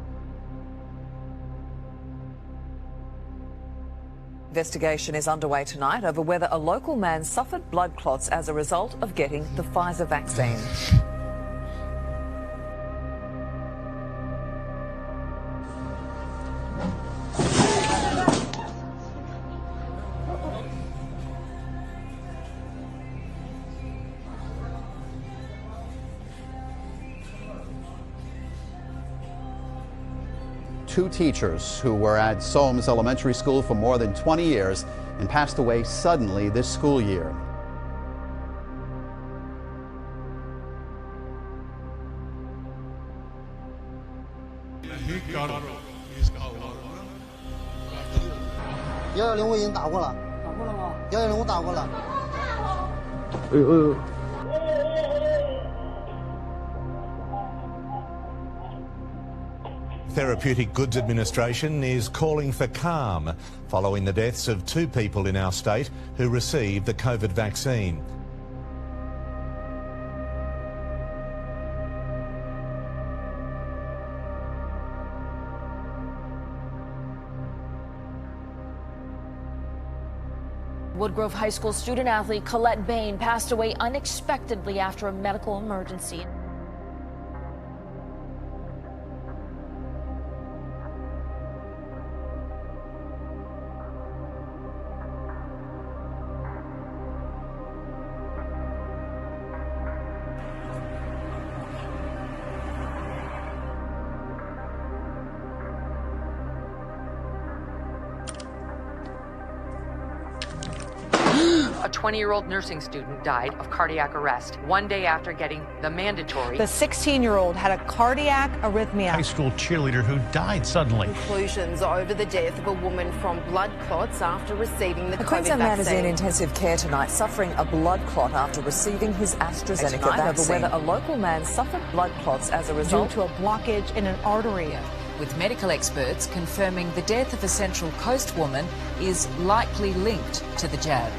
Investigation is underway tonight over whether a local man suffered blood clots as a result of getting the Pfizer vaccine. Two teachers who were at Solms Elementary School for more than 20 years and passed away suddenly this school year. Therapeutic Goods Administration is calling for calm following the deaths of 2 people in our state who received the COVID vaccine. Woodgrove High School student athlete Colette Bain passed away unexpectedly after a medical emergency. A 20-year-old nursing student died of cardiac arrest 1 day after getting the mandatory. The 16-year-old had a cardiac arrhythmia. High school cheerleader who died suddenly. Conclusions over the death of a woman from blood clots after receiving the COVID Queensland man is vaccine. in intensive care tonight, suffering a blood clot after receiving his AstraZeneca vaccine. Over whether a local man suffered blood clots as a result due to a blockage in an artery. With medical experts confirming the death of a Central Coast woman is likely linked to the jab.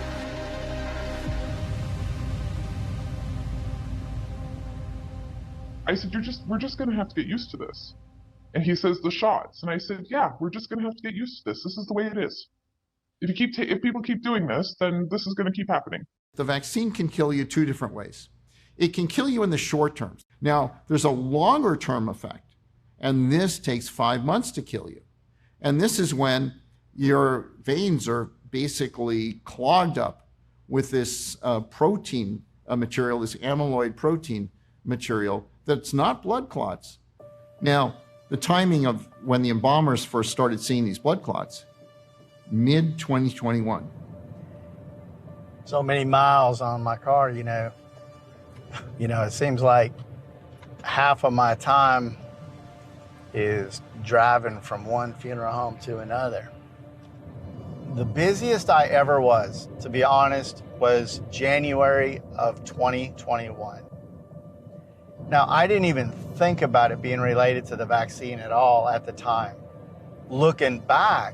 I said, we're just going to have to get used to this. And he says, the shots. And I said, yeah, we're just going to have to get used to this. This is the way it is. If people keep doing this, then this is going to keep happening. The vaccine can kill you 2 different ways. It can kill you in the short term. Now, there's a longer term effect, and this takes 5 months to kill you. And this is when your veins are basically clogged up with this protein material, this amyloid protein material, that's not blood clots. Now, the timing of when the embalmers first started seeing these blood clots, mid-2021. So many miles on my car, you know, it seems like half of my time is driving from one funeral home to another. The busiest I ever was, to be honest, was January of 2021. Now, I didn't even think about it being related to the vaccine at all at the time. Looking back,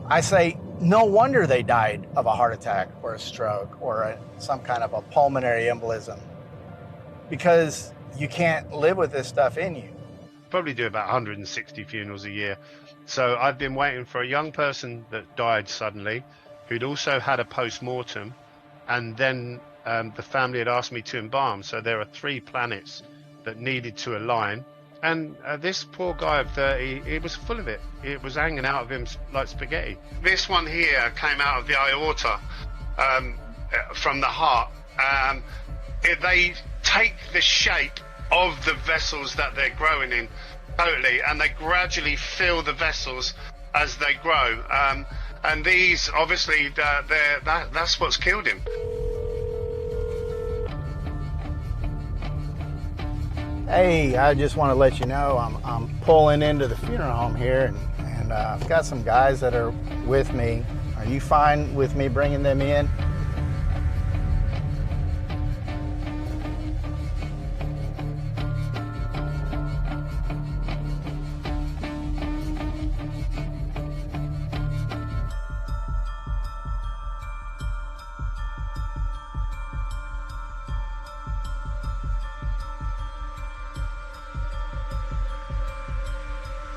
I say, no wonder they died of a heart attack or a stroke or some kind of a pulmonary embolism, because you can't live with this stuff in you. Probably do about 160 funerals a year. So I've been waiting for a young person that died suddenly, who'd also had a post-mortem, and then the family had asked me to embalm. So there are 3 planets that needed to align, and this poor guy of 30, he was full of it. It was hanging out of him like spaghetti. This one here came out of the aorta, from the heart. They take the shape of the vessels that they're growing in totally, and they gradually fill the vessels as they grow. And these, obviously, that's what's killed him. Hey, I just want to let you know I'm pulling into the funeral home here, and I've got some guys that are with me. Are you fine with me bringing them in?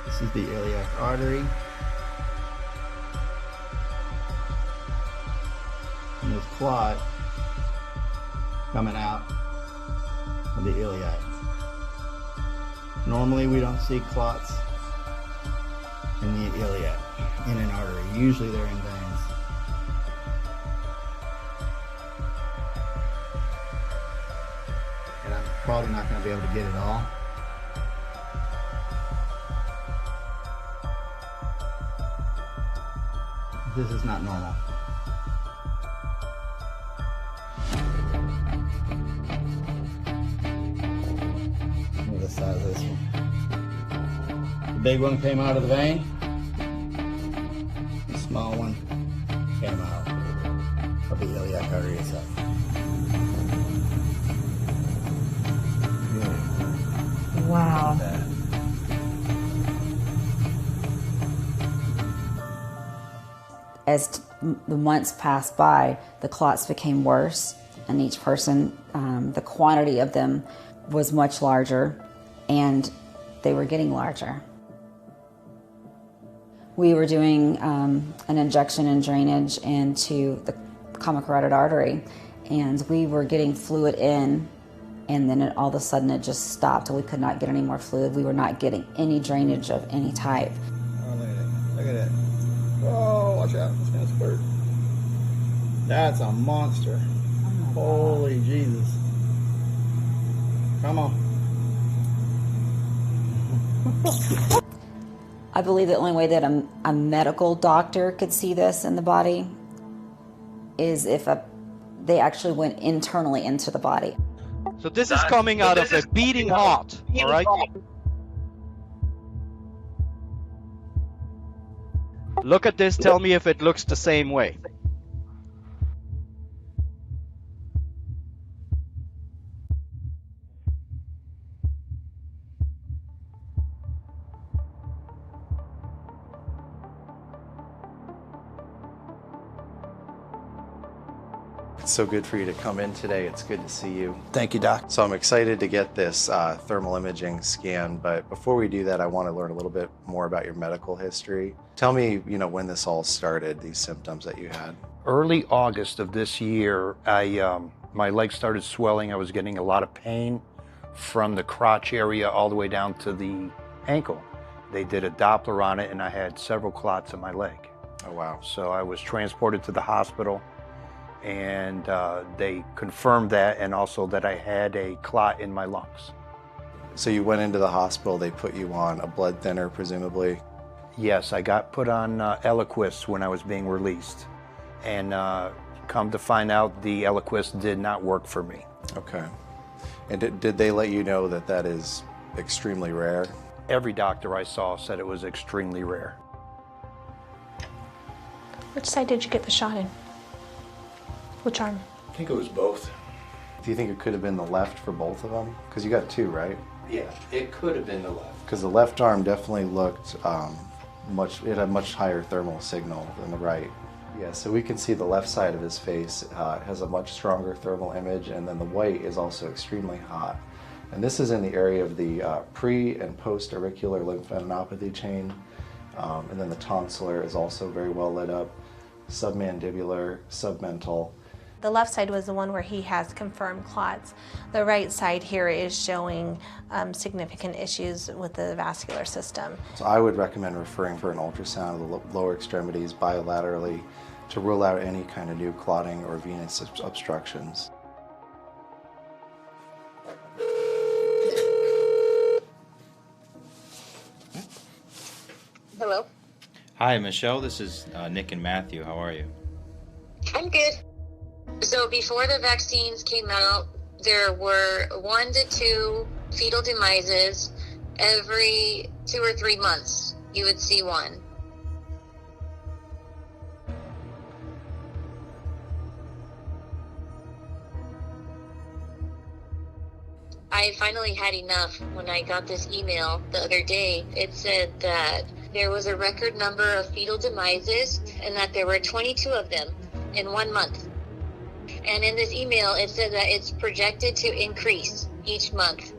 This is the iliac artery. And this clot coming out of the iliac. Normally we don't see clots in the iliac, in an artery. Usually they're in veins. And I'm probably not going to be able to get it all. This is not normal. Look at the size of this one. The big one came out of the vein. The small one came out of the iliac artery itself. Wow. As the months passed by, the clots became worse, and each person, the quantity of them was much larger, and they were getting larger. We were doing an injection and drainage into the common carotid artery, and we were getting fluid in, and then all of a sudden it just stopped, and we could not get any more fluid. We were not getting any drainage of any type. Oh, look at that. Oh, watch out, it's gonna spurt. That's a monster. Holy Jesus. Come on. I believe the only way that a medical doctor could see this in the body is if they actually went internally into the body. So this is coming out of a beating heart, all right? Look at this, tell me if it looks the same way. It's so good for you to come in today. It's good to see you. Thank you, Doc. So I'm excited to get this thermal imaging scan, but before we do that, I want to learn a little bit more about your medical history. Tell me, when this all started, these symptoms that you had. Early August of this year, my legs started swelling. I was getting a lot of pain from the crotch area all the way down to the ankle. They did a Doppler on it, and I had several clots in my leg. Oh, wow. So I was transported to the hospital, and they confirmed that, and also that I had a clot in my lungs. So you went into the hospital, they put you on a blood thinner, presumably? Yes, I got put on Eliquis when I was being released. And come to find out, the Eliquis did not work for me. Okay. And did they let you know that that is extremely rare? Every doctor I saw said it was extremely rare. Which side did you get the shot in? Which arm? I think it was both. Do you think it could have been the left for both of them? Because you got two, right? Yeah, it could have been the left. Because the left arm definitely looked it had much higher thermal signal than the right. Yeah, so we can see the left side of his face has a much stronger thermal image, and then the white is also extremely hot. And this is in the area of the pre- and post-auricular lymphadenopathy chain. And then the tonsillar is also very well lit up, submandibular, submental. The left side was the one where he has confirmed clots. The right side here is showing significant issues with the vascular system. So I would recommend referring for an ultrasound of the lower extremities bilaterally to rule out any kind of new clotting or venous obstructions. Hello. Hi, Michelle. This is Nick and Matthew. How are you? I'm good. So before the vaccines came out, there were 1 to 2 fetal demises every 2 or 3 months. You would see one. I finally had enough when I got this email the other day. It said that there was a record number of fetal demises and that there were 22 of them in 1 month. And in this email, it said that it's projected to increase each month.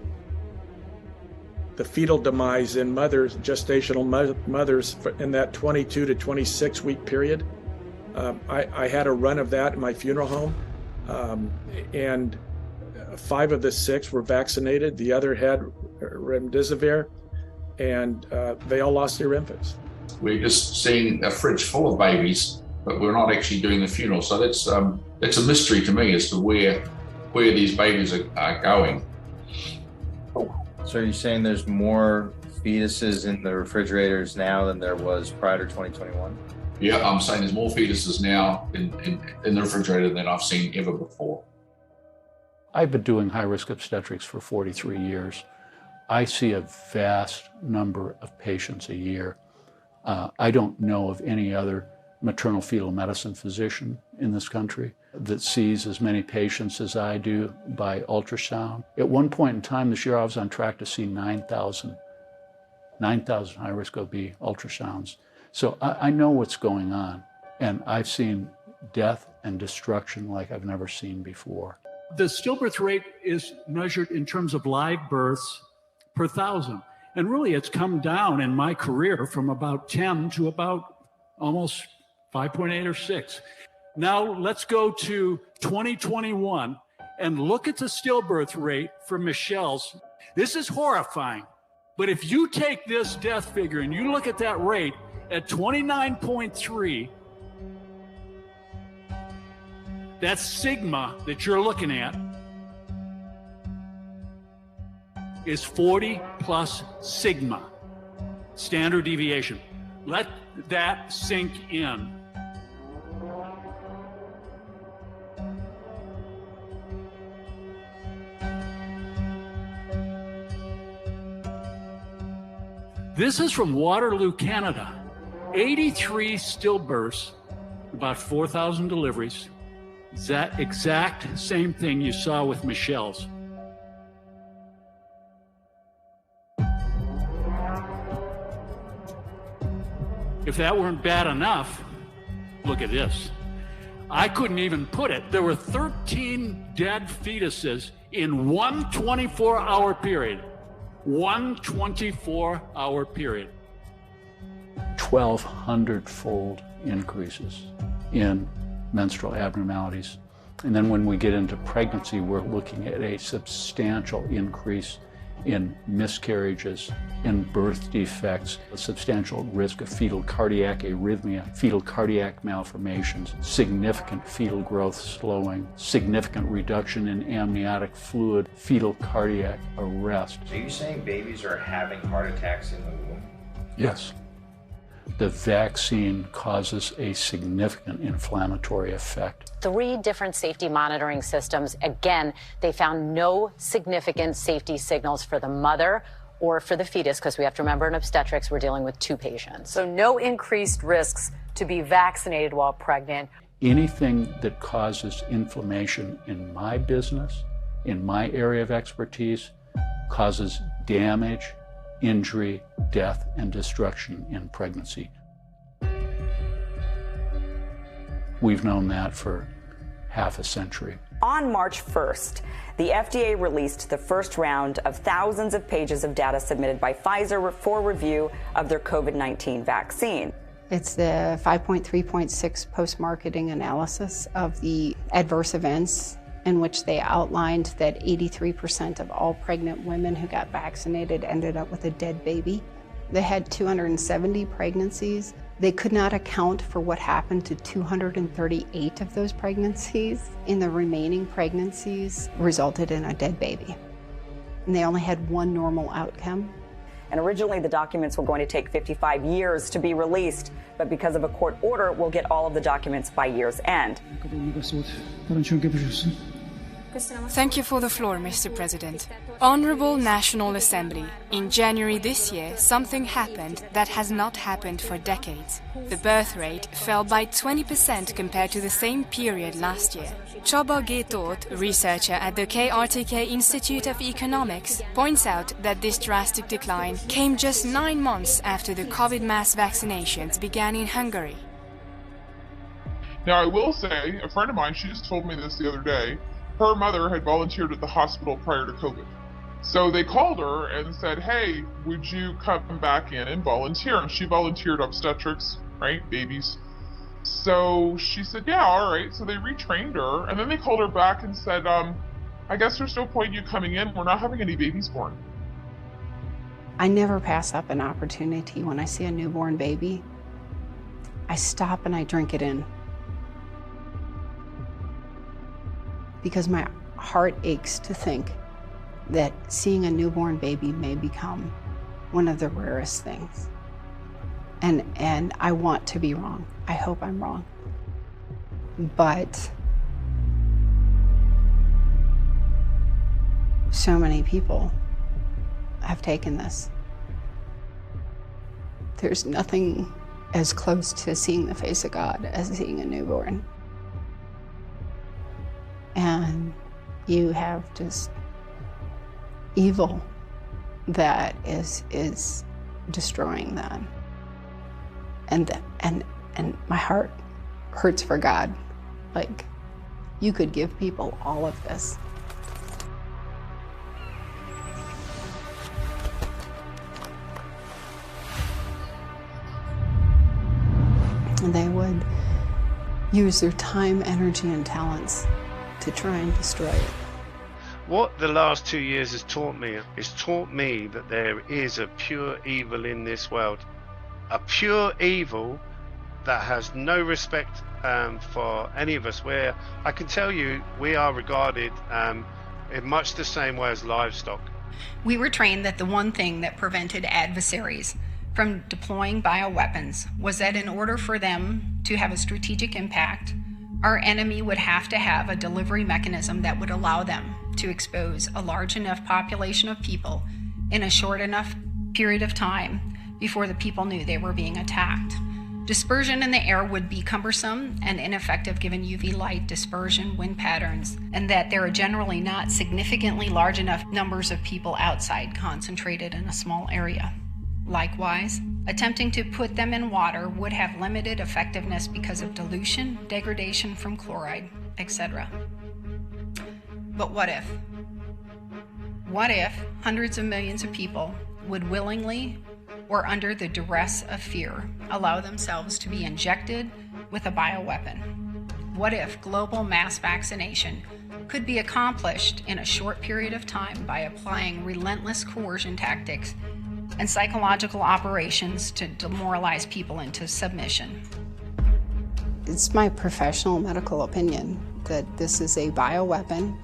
The fetal demise in mothers, gestational mothers, in that 22 to 26 week period. I had a run of that in my funeral home, and 5 of the 6 were vaccinated. The other had remdesivir, and they all lost their infants. We're just seeing a fridge full of babies, but we're not actually doing the funeral. So that's it's a mystery to me as to where these babies are going. So are you saying there's more fetuses in the refrigerators now than there was prior to 2021? Yeah, I'm saying there's more fetuses now in the refrigerator than I've seen ever before. I've been doing high-risk obstetrics for 43 years. I see a vast number of patients a year. I don't know of any other maternal fetal medicine physician in this country that sees as many patients as I do by ultrasound. At one point in time this year, I was on track to see 9,000 high-risk OB ultrasounds. So I know what's going on, and I've seen death and destruction like I've never seen before. The stillbirth rate is measured in terms of live births per 1,000. And really, it's come down in my career from about 10 to about almost 5.8 or 6. Now, let's go to 2021 and look at the stillbirth rate for Michelle's. This is horrifying. But if you take this death figure and you look at that rate at 29.3, that sigma that you're looking at is 40 plus sigma, standard deviation. Let that sink in. This is from Waterloo, Canada. 83 stillbirths, about 4,000 deliveries. That exact same thing you saw with Michelle's. If that weren't bad enough, look at this. I couldn't even put it. There were 13 dead fetuses in one 24-hour period. One 24-hour period. 1,200-fold increases in menstrual abnormalities. And then when we get into pregnancy, we're looking at a substantial increase in miscarriages, in birth defects, a substantial risk of fetal cardiac arrhythmia, fetal cardiac malformations, significant fetal growth slowing, significant reduction in amniotic fluid, fetal cardiac arrest. So you're saying babies are having heart attacks in the womb? Yes. The vaccine causes a significant inflammatory effect. 3 different safety monitoring systems. Again, they found no significant safety signals for the mother or for the fetus, because we have to remember in obstetrics, we're dealing with 2 patients. So no increased risks to be vaccinated while pregnant. Anything that causes inflammation in my business, in my area of expertise, causes damage, injury, death, and destruction in pregnancy. We've known that for half a century. On March 1st, the FDA released the first round of thousands of pages of data submitted by Pfizer for review of their COVID-19 vaccine. It's the 5.3.6 post-marketing analysis of the adverse events, in which they outlined that 83% of all pregnant women who got vaccinated ended up with a dead baby. They had 270 pregnancies. They could not account for what happened to 238 of those pregnancies. And the remaining pregnancies resulted in a dead baby. And they only had one normal outcome. And originally the documents were going to take 55 years to be released, but because of a court order, we'll get all of the documents by year's end. Thank you for the floor, Mr. President. Honorable National Assembly, in January this year, something happened that has not happened for decades. The birth rate fell by 20% compared to the same period last year. Choba Getot, researcher at the KRTK Institute of Economics, points out that this drastic decline came just 9 months after the COVID mass vaccinations began in Hungary. Now, I will say, a friend of mine, she just told me this the other day, her mother had volunteered at the hospital prior to COVID. So they called her and said, hey, would you come back in and volunteer? And she volunteered obstetrics, right, babies. So she said, yeah, all right. So they retrained her, and then they called her back and said, I guess there's no point in you coming in. We're not having any babies born. I never pass up an opportunity when I see a newborn baby. I stop and I drink it in. Because my heart aches to think that seeing a newborn baby may become one of the rarest things. And I want to be wrong. I hope I'm wrong. But so many people have taken this. There's nothing as close to seeing the face of God as seeing a newborn. And you have just evil that is destroying that. And my heart hurts for God. Like, you could give people all of this. And they would use their time, energy, and talents to try and destroy it. What the last 2 years has taught me is that there is a pure evil in this world. A pure evil that has no respect for any of us, where I can tell you we are regarded in much the same way as livestock. We were trained that the one thing that prevented adversaries from deploying bioweapons was that in order for them to have a strategic impact, our enemy would have to have a delivery mechanism that would allow them to expose a large enough population of people in a short enough period of time before the people knew they were being attacked. Dispersion in the air would be cumbersome and ineffective given UV light dispersion, wind patterns, and that there are generally not significantly large enough numbers of people outside concentrated in a small area. Likewise, attempting to put them in water would have limited effectiveness because of dilution, degradation from chloride, etc. But what if? What if hundreds of millions of people would willingly, or under the duress of fear, allow themselves to be injected with a bioweapon? What if global mass vaccination could be accomplished in a short period of time by applying relentless coercion tactics and psychological operations to demoralize people into submission? It's my professional medical opinion that this is a bioweapon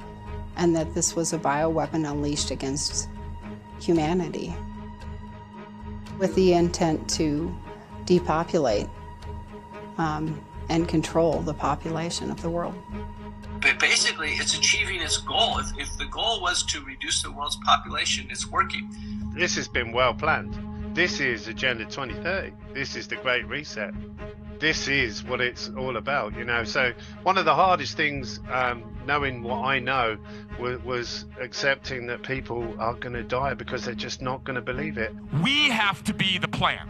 and that this was a bioweapon unleashed against humanity with the intent to depopulate and control the population of the world. But basically, it's achieving its goal. If the goal was to reduce the world's population, it's working. This has been well planned. This is Agenda 2030. This is the Great Reset. This is what it's all about, you know. So one of the hardest things, knowing what I know, was accepting that people are going to die because they're just not going to believe it. We have to be the plan.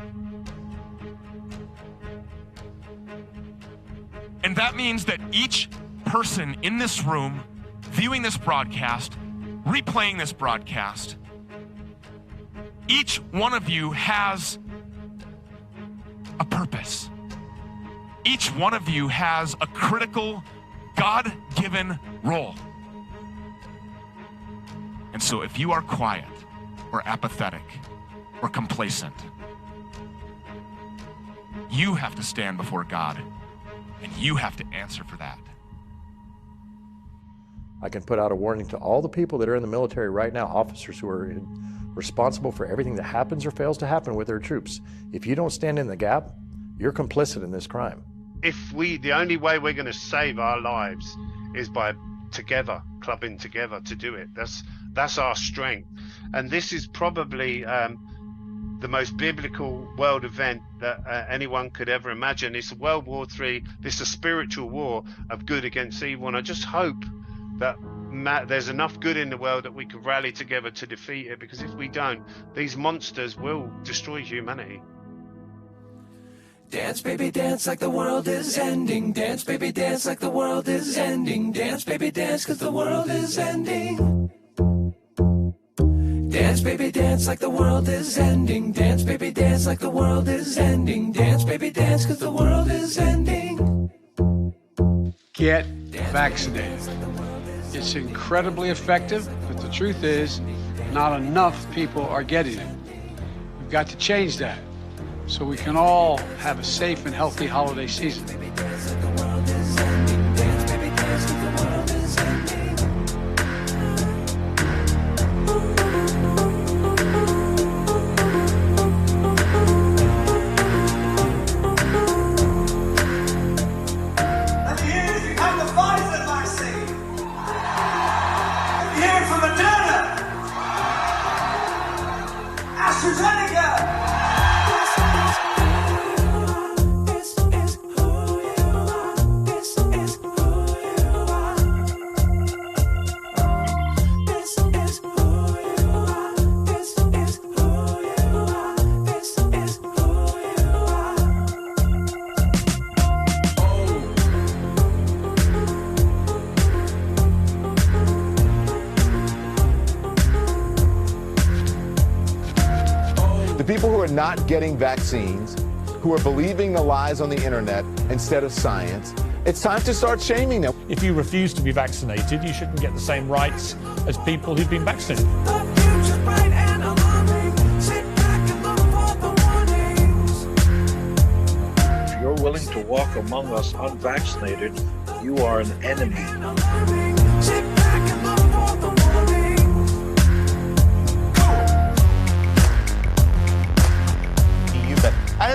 And that means that each person in this room, viewing this broadcast, replaying this broadcast, each one of you has a purpose. Each one of you has a critical, God-given role. And so if you are quiet or apathetic or complacent you have to stand before God, and you have to answer for that. I can put out a warning to all the people that are in the military right now, officers who are responsible for everything that happens or fails to happen with their troops. If you don't stand in the gap, you're complicit in this crime. The only way we're going to save our lives is by together, clubbing together to do it. That's our strength. And this is probably the most biblical world event that anyone could ever imagine. It's World War III. This is a spiritual war of good against evil. And I just hope that there's enough good in the world that we can rally together to defeat it, because if we don't, these monsters will destroy humanity. Dance, baby, dance like the world is ending. Dance, baby, dance like the world is ending. Dance, baby, dance, 'cause the world is ending. Dance, baby, dance like the world is ending. Dance, baby, dance like the world is ending. Dance, baby, dance, 'cause the world is ending. Get vaccinated. It's incredibly effective, but the truth is, not enough people are getting it. We've got to change that, so we can all have a safe and healthy holiday season. The people who are not getting vaccines, who are believing the lies on the internet instead of science, it's time to start shaming them. If you refuse to be vaccinated, you shouldn't get the same rights as people who've been vaccinated. If you're willing to walk among us unvaccinated, you are an enemy.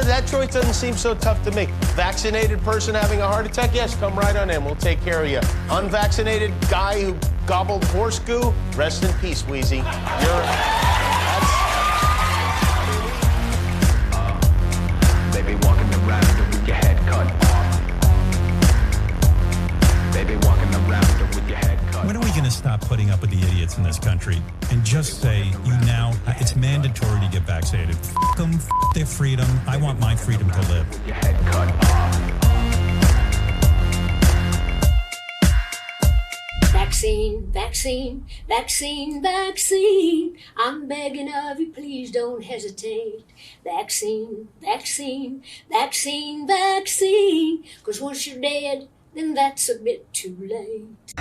That choice doesn't seem so tough to me. Vaccinated person having a heart attack, yes, come right on in. We'll take care of you. Unvaccinated guy who gobbled horse goo, rest in peace, Wheezy. Baby walking around with your head cut off. Baby walking around with your head cut off. When are we going to stop putting up with the idiots in this country and just say, it's mandatory to get vaccinated? F them, f their freedom. I want my freedom to live. Your head cut off. Vaccine, vaccine, vaccine, vaccine. I'm begging of you, please don't hesitate. Vaccine, vaccine, vaccine, vaccine. 'Cause once you're dead, then that's a bit too late.